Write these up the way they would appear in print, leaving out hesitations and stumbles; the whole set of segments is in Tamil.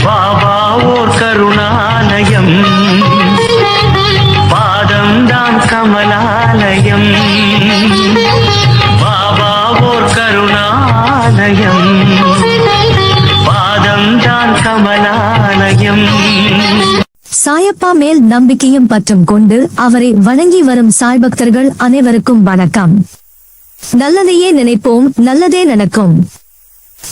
பாபா ஓர் கருணாலயம், பாதம்தான் கமலாலயம். பாபா ஓர் கருணாலயம், பாதம்தான் கமலாலயம். சாயப்பா மேல் நம்பிக்கையும் பற்றும் கொண்டு அவரை வணங்கி வரும் சாய் பக்தர்கள் அனைவருக்கும் வணக்கம். நல்லதையே நினைப்போம், நல்லதே நடக்கும்.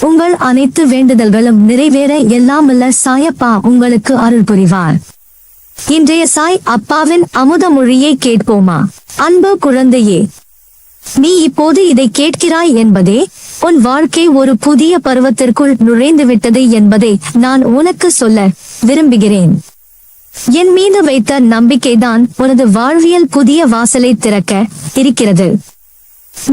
உங்கள் அனைத்து வேண்டுதல்களும் நிறைவேற எல்லாமல்ல சாயப்பா உங்களுக்கு அருள் புரிவார். இன்றைய சாய் அப்பாவின் அமுத மொழியை கேட்போமா? அன்பு குழந்தையே, நீ இப்போது இதை கேட்கிறாய் என்பதே உன் வாழ்க்கை ஒரு புதிய பருவத்திற்குள் நுழைந்து விட்டது என்பதை நான் உனக்கு சொல்ல விரும்புகிறேன். என் மீது வைத்த நம்பிக்கைதான் உனது வாழ்வியல் புதிய வாசலை திறக்க இருக்கிறது.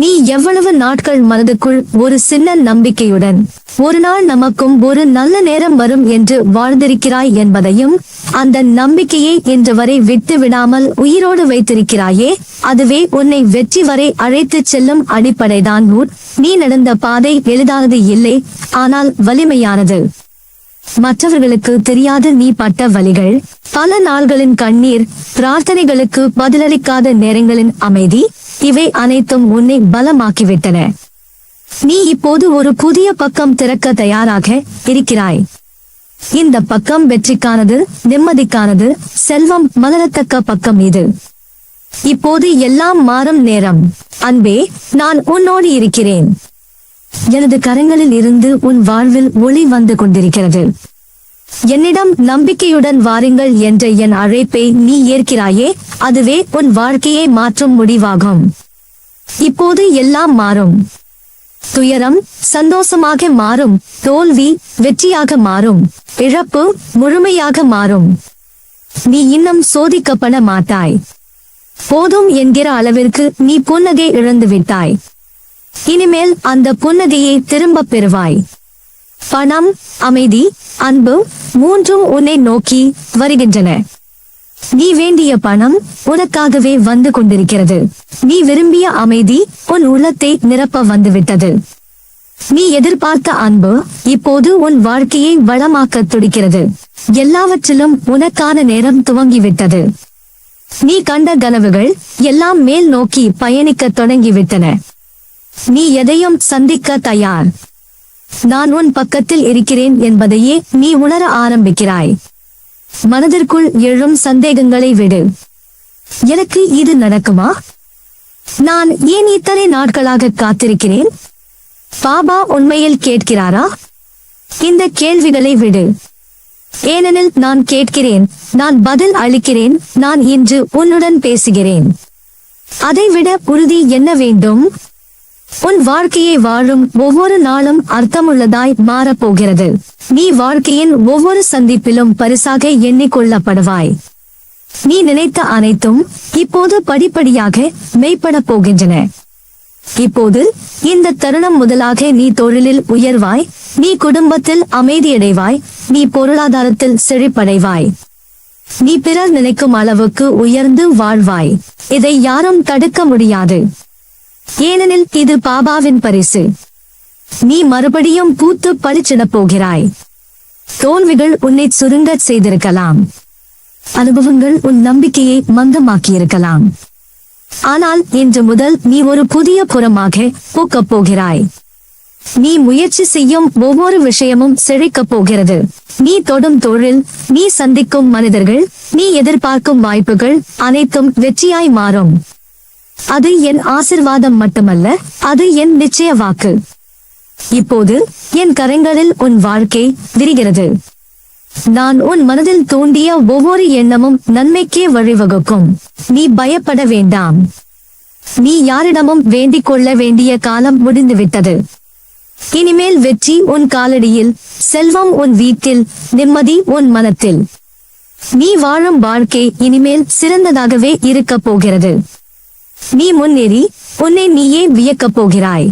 நீ எவ்வளவு நாட்கள் மனதுக்குள் ஒரு சின்ன நம்பிக்கையுடன் ஒரு நாள் நமக்கும் ஒரு நல்ல நேரம் வரும் என்று வாழ்ந்திருக்கிறாய் என்பதையும், அந்த நம்பிக்கையை இன்று வரை விட்டு விடாமல் உயிரோடு வைத்திருக்கிறாயே, அதுவே உன்னை வெற்றி வரை அழைத்துச் செல்லும் அடிப்படைதான். நீ நடந்த பாதை எளிதானது இல்லை, ஆனால் வலிமையானது. மற்றவர்களுக்கு தெரியாத நீ பட்ட வலிகள், பல நாள்களின் கண்ணீர், பிரார்த்தனைகளுக்கு பதிலளிக்காத நேரங்களின் அமைதி, இவை அனைத்தும் உன்னை பலமாக்கிவிட்டன. நீ இப்போது ஒரு புதிய பக்கம் திறக்க தயாராக இருக்கிறாய். இந்த பக்கம் வெற்றிக்கானது, நிம்மதிக்கானது, செல்வம் மலரத்தக்க பக்கம் இது. இப்போது எல்லாம் மாறும் நேரம். அன்பே, நான் உன்னோடு இருக்கிறேன். எனது கரங்களில் இருந்து உன் வாழ்வில் ஒளி வந்து கொண்டிருக்கிறது. என்னிடம் நம்பிக்கையுடன் வாருங்கள் என்ற என் அழைப்பை நீ ஏற்கிறாயே, அதுவே உன் வாழ்க்கையை மாற்றும் முடிவாகும். இப்போது எல்லாம் மாறும். துயரம் சந்தோஷமாக மாறும், தோல்வி வெற்றியாக மாறும், இழப்பு முழுமையாக மாறும். நீ இன்னும் சோதிக்கப்பட மாட்டாய். போதும் என்கிற அளவிற்கு நீ புன்னகை இழந்து விட்டாய். இனிமேல் அந்த புன்னகையை திரும்ப பெறுவாய். பணம், அமைதி, அன்பு மூன்றும் உன்னை நோக்கி வருகின்றன. நீ வேண்டிய பணம் உனக்காகவே வந்து கொண்டிருக்கிறது. நீ விரும்பிய அமைதி உன் உள்ளத்தை நிரப்ப வந்துவிட்டது. நீ எதிர்பார்த்த அன்பு இப்போது உன் வாழ்க்கையை வளமாக்க துடிக்கிறது. எல்லாவற்றிலும் உனக்கான நேரம் துவங்கிவிட்டது. நீ கண்ட கனவுகள் எல்லாம் மேல் நோக்கி பயணிக்க தொடங்கிவிட்டன. நீ எதையும் சந்திக்க தயார். நான் உன் பக்கத்தில் இருக்கிறேன் என்பதையே நீ உணர ஆரம்பிக்கிறாய். மனதிற்குள் எழும் சந்தேகங்களை விடு. எனக்கு இது நடக்குமா? நான் ஏன் இத்தனை நாட்களாக காத்திருக்கிறேன்? பாபா உண்மையில் கேட்கிறாரா? இந்த கேள்விகளை விடு. ஏனெனில் நான் கேட்கிறேன், நான் பதில் அளிக்கிறேன், நான் இன்று உன்னுடன் பேசுகிறேன். அதைவிட உறுதி என்ன வேண்டும்? உன் வாழ்க்கையை வாழும் ஒவ்வொரு நாளும் அர்த்தமுள்ளதாய் மாறப்போகிறது. நீ வாழ்க்கையின் ஒவ்வொரு சந்திப்பிலும் பரிசாக எண்ணிக்கொள்ளப்படுவாய். நீ நினைத்த அனைத்தும் இப்போது படிப்படியாக மெய்ப்பட போகின்றன. இப்போது இந்த தருணம் முதலாக நீ தொழிலில் உயர்வாய், நீ குடும்பத்தில் அமைதியடைவாய், நீ பொருளாதாரத்தில் செழிப்படைவாய். நீ பிறர் நினைக்கும் அளவுக்கு உயர்ந்து வாழ்வாய். இதை யாரும் தடுக்க முடியாது. ஏனெனில் இது பாபாவின் பரிசு. நீ மறுபடியும் பூத்து பளிச்சிடப் போகிறாய். தோல்விகள் உன்னை சுருங்க செய்திருக்கலாம். அனுபவங்கள் உன் நம்பிக்கையை மந்தமாக்கியிருக்கலாம். ஆனால் இன்று முதல் நீ ஒரு புதிய புறமாக பூக்கப் போகிறாய். நீ முயற்சி செய்யும் ஒவ்வொரு விஷயமும் செழிக்கப் போகிறது. நீ தொடும் தொழில், நீ சந்திக்கும் மனிதர்கள், நீ எதிர்பார்க்கும் வாய்ப்புகள் அனைத்தும் வெற்றியாய் மாறும். அது என் ஆசிர்வாதம் மட்டுமல்ல, அது என் நிச்சய வாக்கு. இப்போது என் கரங்களில் உன் வாழ்க்கை விரிகிறது. நான் உன் மனதில் தூண்டிய ஒவ்வொரு எண்ணமும் நன்மைக்கே வழிவகுக்கும். நீ பயப்பட வேண்டாம். நீ யாரிடமும் வேண்டிக் கொள்ள வேண்டிய காலம் முடிந்துவிட்டது. இனிமேல் வெற்றி உன் காலடியில், செல்வம் உன் வீட்டில், நிம்மதி உன் மனத்தில். நீ வாழும் வாழ்க்கை இனிமேல் சிறந்ததாகவே இருக்கப் போகிறது. நீ முன்னேறி உன்னை நீயே வியக்கப் போகிறாய்.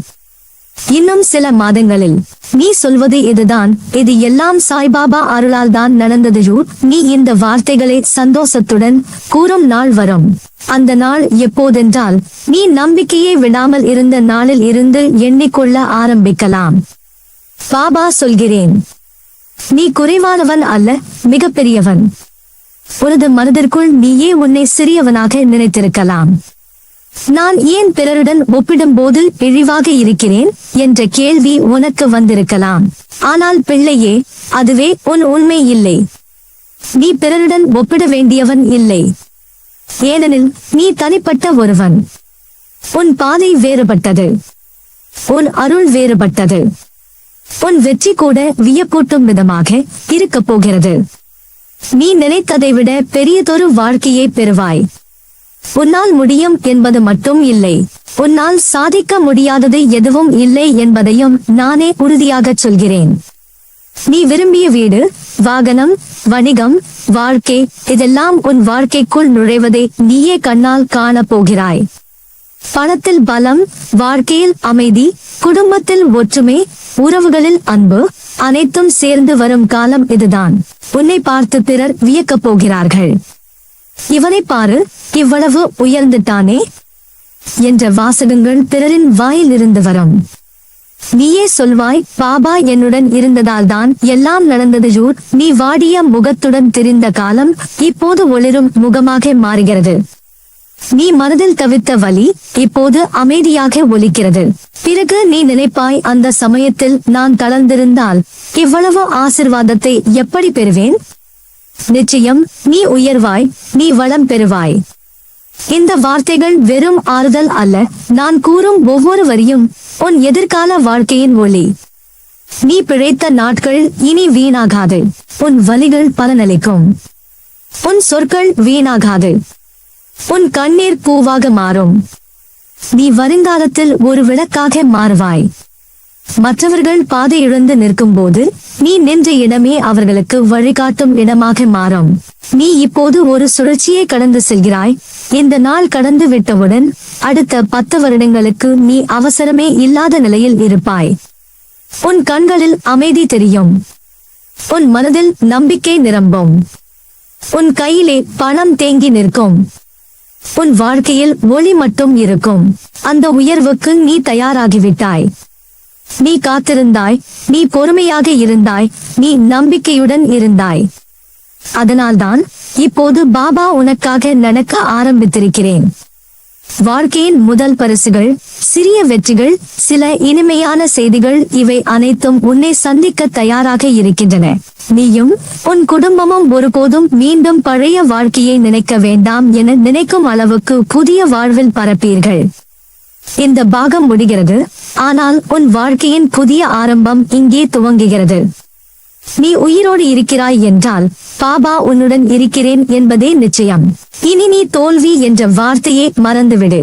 இன்னும் சில மாதங்களில் நீ சொல்வது இதுதான், இது எல்லாம் சாய்பாபா அருளால் தான் நடந்தது. நீ இந்த வார்த்தைகளை சந்தோஷத்துடன் கூறும் நாள் வரும். அந்த நாள் எப்போதென்றால், நீ நம்பிக்கையை விடாமல் இருந்த நாளில் இருந்து எண்ணிக்கொள்ள ஆரம்பிக்கலாம். பாபா சொல்கிறேன், நீ குறைவானவன் அல்ல, மிகப்பெரியவன். உனது மனதிற்குள் நீயே உன்னை சிறியவனாக நினைத்திருக்கலாம். நான் ஏன் பிறருடன் ஒப்பிடும்போது இழிவாக இருக்கிறேன் என்ற கேள்வி உனக்கு வந்திருக்கலாம். ஆனால் பிள்ளையே, அதுவே உன் உண்மை இல்லை. நீ பிறருடன் ஒப்பிட வேண்டியவன் இல்லை. ஏனெனில் நீ தனிப்பட்ட ஒருவன். உன் பாதை வேறுபட்டது. உன் அருள் வேறுபட்டது. உன் வெற்றி கூட வியப்பூட்டும் விதமாக இருக்கப் போகிறது. நீ நினைத்ததை விட பெரியதொரு வாழ்க்கையை பெறுவாய். உன்னால் முடியும் என்பது மட்டும் இல்லை, உன்னால் சாதிக்க முடியாதது எதுவும் இல்லை என்பதையும் நானே உறுதியாகச் சொல்கிறேன். நீ விரும்பிய வீடு, வாகனம், வணிகம், வாழ்க்கை, இதெல்லாம் உன் வாழ்க்கைக்குள் நுழைவதை நீயே கண்ணால் காணப் போகிறாய். பணத்தில் பலம், வாழ்க்கையில் அமைதி, குடும்பத்தில் ஒற்றுமை, உறவுகளில் அன்பு, அனைத்தும் சேர்ந்து வரும் காலம் இதுதான். உன்னை பார்த்து பிறர் வியக்கப் போகிறார்கள். இவனை பாரு, இவ்வளவு உயர்ந்துட்டானே என்ற வாசகங்கள் பிறரின் வாயிலிருந்து வரும். நீயே சொல்வாய், பாபா என்னுடன் இருந்ததால்தான் எல்லாம் நடந்தது. நீ வாடிய முகத்துடன் திரிந்த காலம் இப்போது ஒளிரும் முகமாக மாறுகிறது. நீ மனதில் தவித்த வலி இப்போது அமைதியாக ஒலிக்கிறது. பிறகு நீ நினைப்பாய், அந்த சமயத்தில் நான் தளர்ந்திருந்தால் இவ்வளவு ஆசிர்வாதத்தை எப்படி பெறுவேன்? நிச்சயம் நீ உயர்வாய், நீ வளம் பெறுவாய். இந்த வார்த்தைகள் வெறும் ஆறுதல் அல்ல, நான் கூறும் ஒவ்வொரு வரியும் உன் எதிர்கால வாழ்க்கையின் ஒளி. நீ பிழைத்த நாட்கள் இனி வீணாகாது. உன் வலிகள் பலனளிக்கும். உன் சொற்கள் வீணாகாது. உன் கண்ணீர் பூவாக மாறும். நீ வருங்காலத்தில் ஒரு விளக்காக மாறுவாய். மற்றவர்கள் பாதை இழந்து நிற்கும் போது நீ நின்ற இடமே அவர்களுக்கு வழிகாட்டும் இடமாக மாறும். நீ இப்போது ஒரு சுழற்சியை கடந்து செல்கிறாய். இந்த நாள் கடந்து விட்டவுடன் அடுத்த 10 வருடங்களுக்கு நீ அவசரமே இல்லாத நிலையில் இருப்பாய். உன் கண்களில் அமைதி தெரியும். உன் மனதில் நம்பிக்கை நிரம்பும். உன் கையிலே பணம் தேங்கி நிற்கும். உன் வாழ்க்கையில் ஒளி மட்டும் இருக்கும். அந்த உயர்வுக்கு நீ தயாராகிவிட்டாய். நீ காத்திருந்தாய், நீ பொறுமையாக இருந்தாய், நீ நம்பிக்கையுடன் இருந்தாய். அதனால்தான் இப்போது பாபா உனக்காக நடக்க ஆரம்பித்திருக்கிறேன். வாழ்க்கையின் முதல் பரிசுகள், சிறிய வெற்றிகள், சில இனிமையான செய்திகள், இவை அனைத்தும் உன்னை சந்திக்க தயாராக இருக்கின்றன. நீயும் உன் குடும்பமும் ஒருபோதும் மீண்டும் பழைய வாழ்க்கையை நினைக்க வேண்டாம் என நினைக்கும் அளவுக்கு புதிய வாழ்வில் பரப்பீர்கள். இந்த பாகம் முடிகிறது, ஆனால் உன் வாழ்க்கையின் புதிய ஆரம்பம் இங்கே துவங்குகிறது. நீ உயிரோடு இருக்கிறாய் என்றால் பாபா உன்னுடன் இருக்கிறேன் என்பதே நிச்சயம். இனி நீ தோல்வி என்ற வார்த்தையை மறந்துவிடு.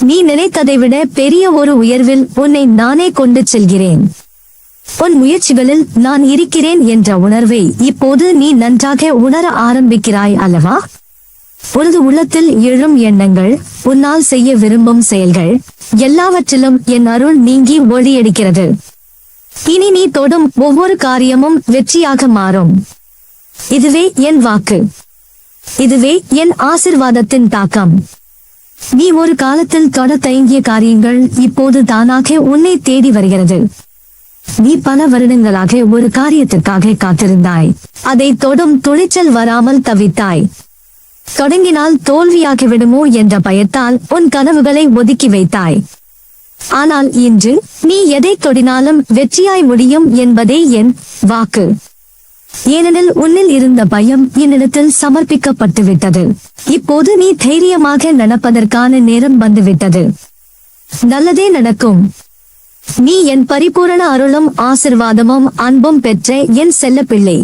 நீ நினைத்ததை விட பெரிய ஒரு உயர்வில் உன்னை நானே கொண்டு செல்கிறேன். உன் முயற்சிகளில் நான் இருக்கிறேன் என்ற உணர்வை இப்போது நீ நன்றாக உணர ஆரம்பிக்கிறாய் அல்லவா? உனது உள்ளத்தில் எழும் எண்ணங்கள், உன்னால் செய்ய விரும்பும் செயல்கள், எல்லாவற்றிலும் என் அருள் நீங்கி ஒளியடிக்கிறது. இனி நீ தொடும் ஒவ்வொரு காரியமும் வெற்றியாக மாறும். இதுவே என் வாக்கு. இதுவே என் ஆசிர்வாதத்தின் தாக்கம். நீ ஒரு காலத்தில் தொட தயங்கிய காரியங்கள் இப்போது தானாக உன்னை தேடி வருகிறது. நீ பல வருடங்களாக ஒரு காரியத்திற்காக காத்திருந்தாய். அதை தொடும் துணிச்சல் வராமல் தவித்தாய். தொடங்கினால் தோல்வியாகிவிடுமோ என்ற பயத்தால் உன் கனவுகளை ஒதுக்கி வைத்தாய். ஆனால் இன்று நீ எதை தொடினாலும் வெற்றியாய் முடியும் என்பதே என் வாக்கு. ஏனெனில் உன்னில் இருந்த பயம் என்னிடத்தில் சமர்ப்பிக்கப்பட்டு விட்டது. இப்போது நீ தைரியமாக நடப்பதற்கான நேரம் வந்துவிட்டது. நல்லதே நடக்கும். நீ என் பரிபூரண அருளும் ஆசிர்வாதமும் அன்பும் பெற்ற என் செல்ல பிள்ளை.